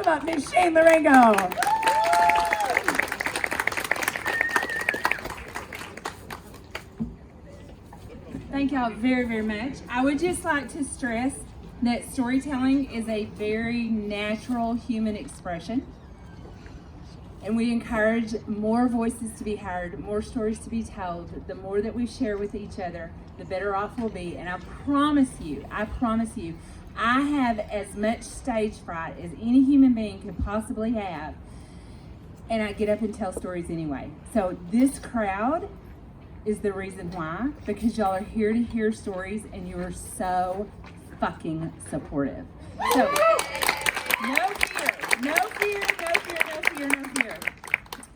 up Miss Shane Larango. Thank y'all very, very much. I would just like to stress that storytelling is a very natural human expression. And we encourage more voices to be heard, more stories to be told. The more that we share with each other, the better off we'll be. And I promise you, I have as much stage fright as any human being could possibly have. And I get up and tell stories anyway. So this crowd is the reason why, because y'all are here to hear stories and you are so fucking supportive. So no fear, no fear, no fear, no fear, no fear.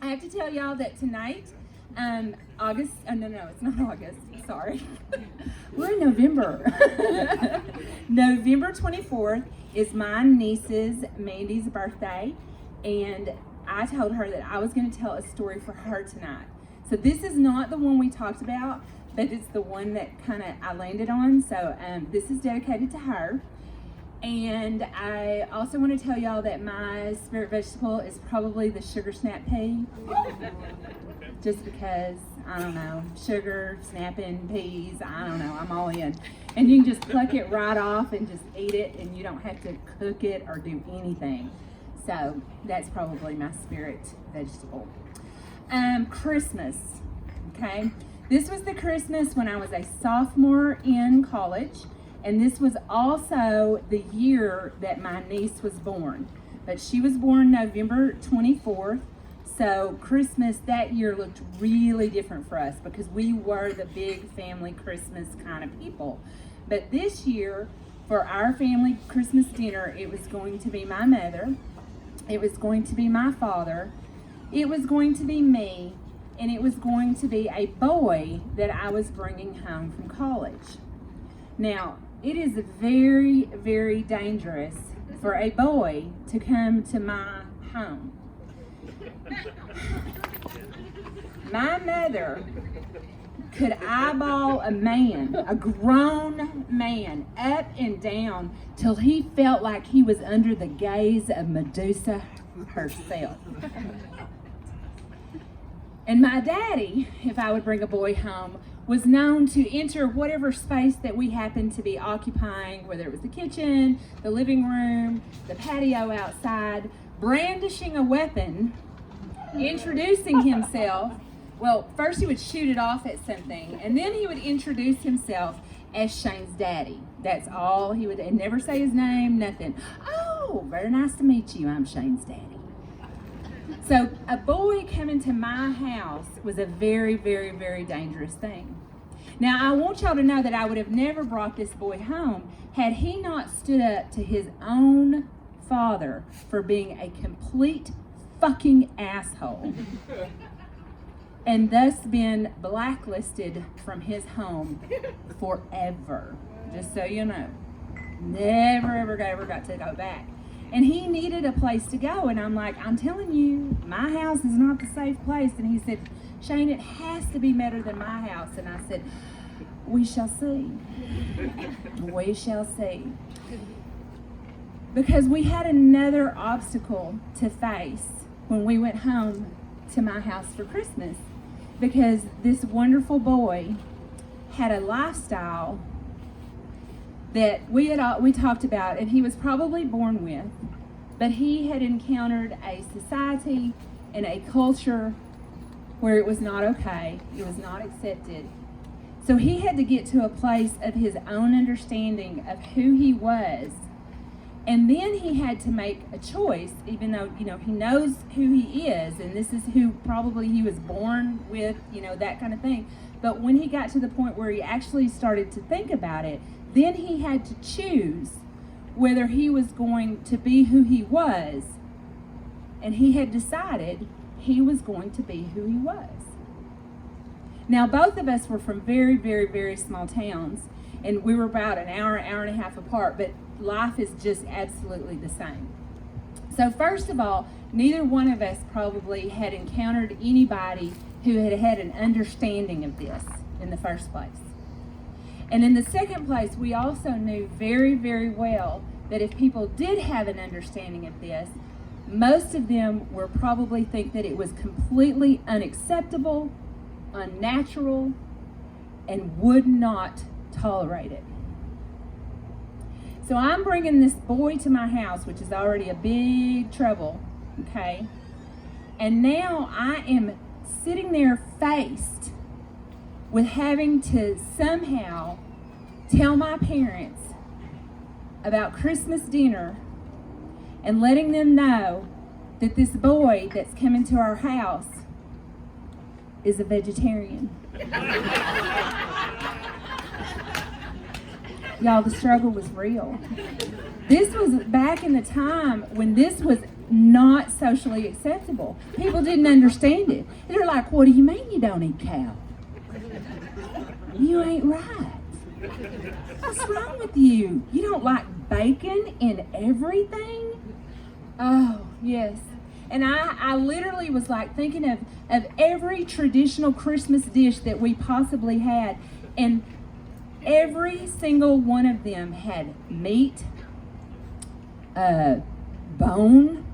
I have to tell y'all that tonight, August, no, it's not August, sorry. We're in November. November 24th is my niece's, Mandy's birthday, and I told her that I was gonna tell a story for her tonight. So this is not the one we talked about, but it's the one that I landed on. So this is dedicated to her. And I also want to tell y'all that my spirit vegetable is probably the sugar snap pea. Just because, I don't know, sugar, snapping, peas, I don't know, I'm all in. And you can just pluck it right off and just eat it, and you don't have to cook it or do anything. So that's probably my spirit vegetable. Christmas, okay? This was the Christmas when I was a sophomore in college, and this was also the year that my niece was born. But she was born November 24th, so Christmas that year looked really different for us because we were the big family Christmas kind of people. But this year, for our family Christmas dinner, it was going to be my mother, it was going to be my father, it was going to be me, and it was going to be a boy that I was bringing home from college. Now, it is very, very dangerous for a boy to come to my home. My mother could eyeball a man, a grown man, up and down till he felt like he was under the gaze of Medusa herself. And my daddy, if I would bring a boy home, was known to enter whatever space that we happened to be occupying, whether it was the kitchen, the living room, the patio outside, brandishing a weapon, introducing himself. Well, first he would shoot it off at something, and then he would introduce himself as Shane's daddy. That's all he would, and never say his name, nothing. Oh, very nice to meet you, I'm Shane's daddy. So a boy coming to my house was a very, very, very dangerous thing. Now, I want y'all to know that I would have never brought this boy home had he not stood up to his own father for being a complete fucking asshole and thus been blacklisted from his home forever. Just so you know. Never, ever got to go back. And he needed a place to go. And I'm like, I'm telling you, my house is not the safe place. And he said, Shane, it has to be better than my house. And I said, we shall see. We shall see. Because we had another obstacle to face when we went home to my house for Christmas. Because this wonderful boy had a lifestyle that we talked about, and he was probably born with, but he had encountered a society and a culture where it was not okay, it was not accepted. So he had to get to a place of his own understanding of who he was, and then he had to make a choice, even though, he knows who he is, and this is who probably he was born with, that kind of thing. But when he got to the point where he actually started to think about it, then he had to choose whether he was going to be who he was, and he had decided he was going to be who he was. Now, both of us were from very, very, very small towns, and we were about an hour and a half apart, but life is just absolutely the same. So first of all, neither one of us probably had encountered anybody who had had an understanding of this in the first place. And in the second place, we also knew very, very well that if people did have an understanding of this, most of them will probably think that it was completely unacceptable, unnatural, and would not tolerate it. So I'm bringing this boy to my house, which is already a big trouble, okay? And now I am sitting there faced with having to somehow tell my parents about Christmas dinner and letting them know that this boy that's coming to our house is a vegetarian. Y'all, the struggle was real. This was back in the time when this was not socially acceptable. People didn't understand it. They're like, what do you mean you don't eat cow? You ain't right. What's wrong with you? You don't like bacon in everything? Oh, yes. And I literally was like thinking of every traditional Christmas dish that we possibly had. And every single one of them had meat, bone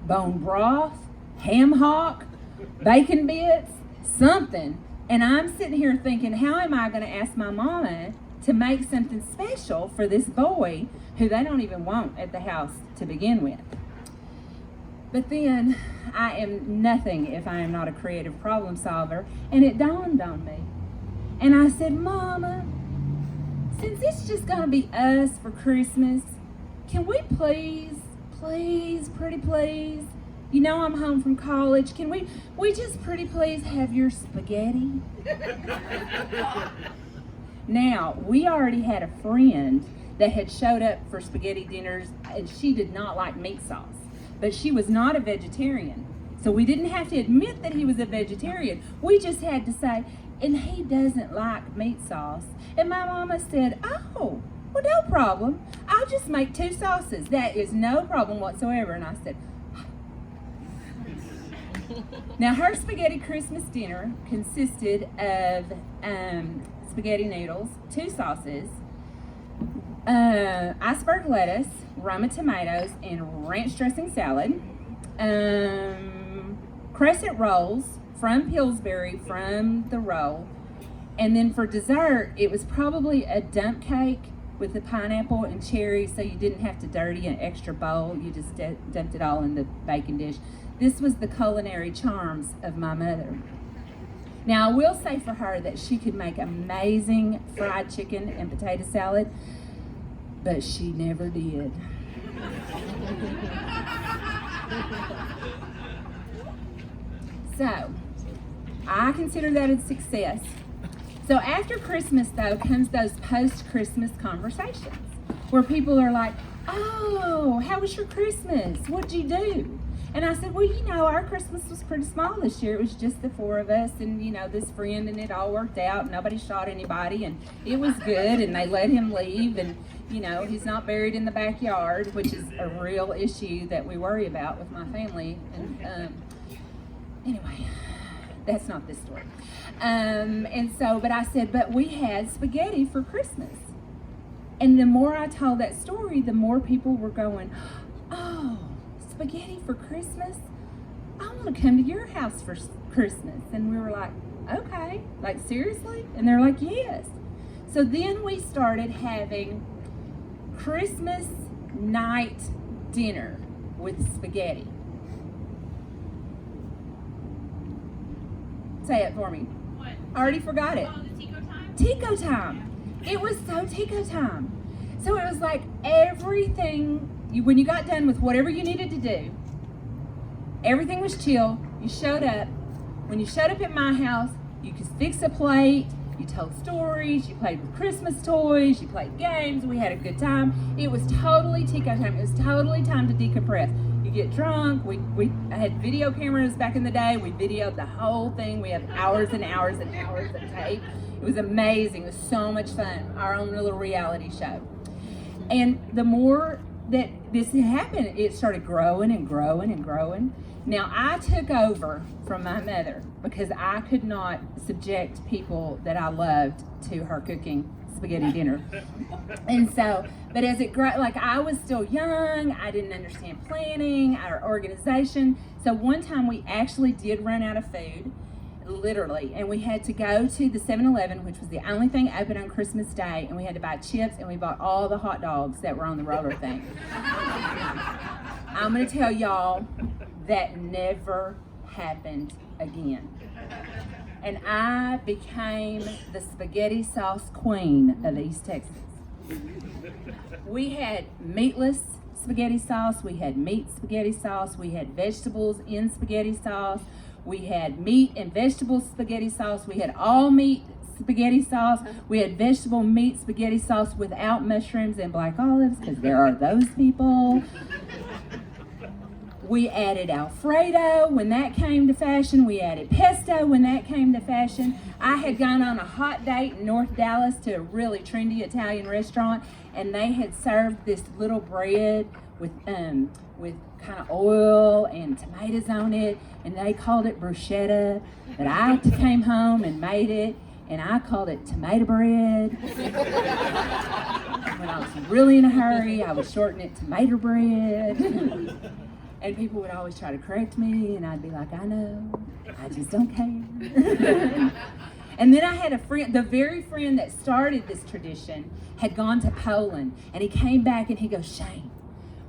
broth, ham hock, bacon bits, something. And I'm sitting here thinking, how am I going to ask my mama to make something special for this boy who they don't even want at the house to begin with? But then I am nothing if I am not a creative problem solver, and it dawned on me. And I said, Mama, since it's just going to be us for Christmas, can we please, pretty please, you know I'm home from college, can we just pretty please have your spaghetti? Now, we already had a friend that had showed up for spaghetti dinners, and she did not like meat sauce, but she was not a vegetarian. So we didn't have to admit that he was a vegetarian. We just had to say, and he doesn't like meat sauce. And my mama said, oh, well, no problem. I'll just make 2 sauces. That is no problem whatsoever. And I said, now her spaghetti Christmas dinner consisted of spaghetti noodles, 2 sauces, iceberg lettuce, Roma tomatoes, and ranch dressing salad, crescent rolls from Pillsbury from the roll, and then for dessert it was probably a dump cake with the pineapple and cherry, so you didn't have to dirty an extra bowl. You just dumped it all in the baking dish. This was the culinary charms of my mother. Now, I will say for her that she could make amazing fried chicken and potato salad, but she never did. So, I consider that a success. So after Christmas, though, comes those post-Christmas conversations where people are like, oh, how was your Christmas? What'd you do? And I said, well, you know, our Christmas was pretty small this year. It was just the 4 of us and, you know, this friend, and it all worked out. Nobody shot anybody, and it was good, and they let him leave, and, you know, he's not buried in the backyard, which is a real issue that we worry about with my family. And anyway, that's not this story. But I said, but we had spaghetti for Christmas. And the more I told that story, the more people were going, oh, spaghetti for Christmas? I want to come to your house for Christmas. And we were like, okay, like seriously? And they're like, yes. So then we started having Christmas night dinner with spaghetti. Say it for me. What? I already forgot it. Oh, the Tico time? Tico time. It was so Tico time. So it was like everything, when you got done with whatever you needed to do, everything was chill. You showed up. When you showed up at my house, you could fix a plate, you told stories, you played with Christmas toys, you played games, we had a good time. It was totally Tico time. It was totally time to decompress. You get drunk. We had video cameras back in the day. We videoed the whole thing. We had hours and hours and hours of tape. It was amazing. It was so much fun. Our own little reality show. And the more that this happened, it started growing and growing and growing. Now, I took over from my mother because I could not subject people that I loved to her cooking spaghetti dinner. And so, but as it grew, like I was still young, I didn't understand planning or organization. So one time we actually did run out of food, literally, and we had to go to the 7-Eleven, which was the only thing open on Christmas Day, and we had to buy chips, and we bought all the hot dogs that were on the roller thing. I'm gonna tell y'all, that never happened again. And I became the spaghetti sauce queen of East Texas. We had meatless spaghetti sauce, we had meat spaghetti sauce, we had vegetables in spaghetti sauce, we had meat and vegetable spaghetti sauce, we had all meat spaghetti sauce, we had vegetable meat spaghetti sauce without mushrooms and black olives, because there are those people. We added Alfredo when that came to fashion. We added pesto when that came to fashion. I had gone on a hot date in North Dallas to a really trendy Italian restaurant, and they had served this little bread with kind of oil and tomatoes on it, and they called it bruschetta. But I came home and made it, and I called it tomato bread. When I was really in a hurry, I would shorten it tomato bread. And people would always try to correct me, and I'd be like, I know, I just don't care. And then I had a friend, the very friend that started this tradition, had gone to Poland, and he came back and he goes, Shane,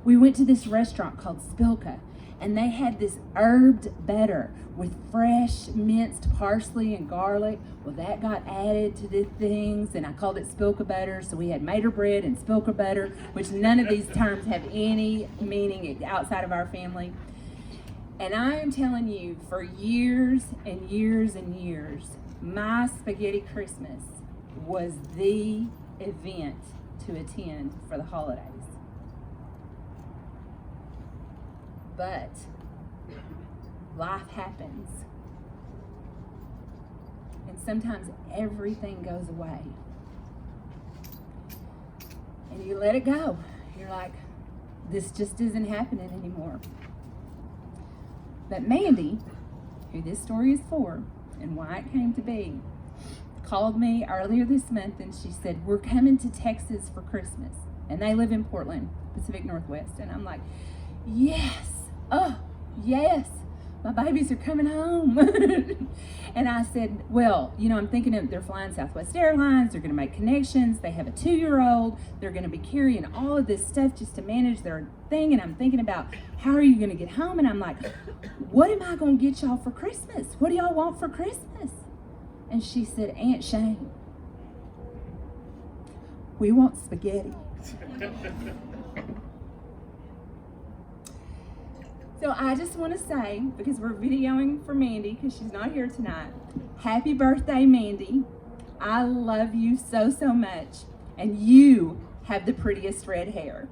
we went to this restaurant called Spilka, and they had this herbed butter with fresh minced parsley and garlic. Well, that got added to the things, and I called it Spilka butter. So we had mater bread and Spilka butter, which none of these terms have any meaning outside of our family. And I am telling you, for years and years and years, my spaghetti Christmas was the event to attend for the holidays. But life happens, and sometimes everything goes away, and you let it go. You're like, this just isn't happening anymore. But Mandy, who this story is for and why it came to be, called me earlier this month, and she said, we're coming to Texas for Christmas. And they live in Portland, Pacific Northwest. And I'm like, yes, oh yes, my babies are coming home. And I said, well, you know, I'm thinking of, they're flying Southwest Airlines, they're gonna make connections, they have a 2-year-old, they're gonna be carrying all of this stuff just to manage their thing, and I'm thinking about, how are you gonna get home? And I'm like, what am I gonna get y'all for Christmas? What do y'all want for Christmas? And she said, Aunt Shane, we want spaghetti. So I just want to say, because we're videoing for Mandy, because she's not here tonight, happy birthday, Mandy. I love you so, so much. And you have the prettiest red hair.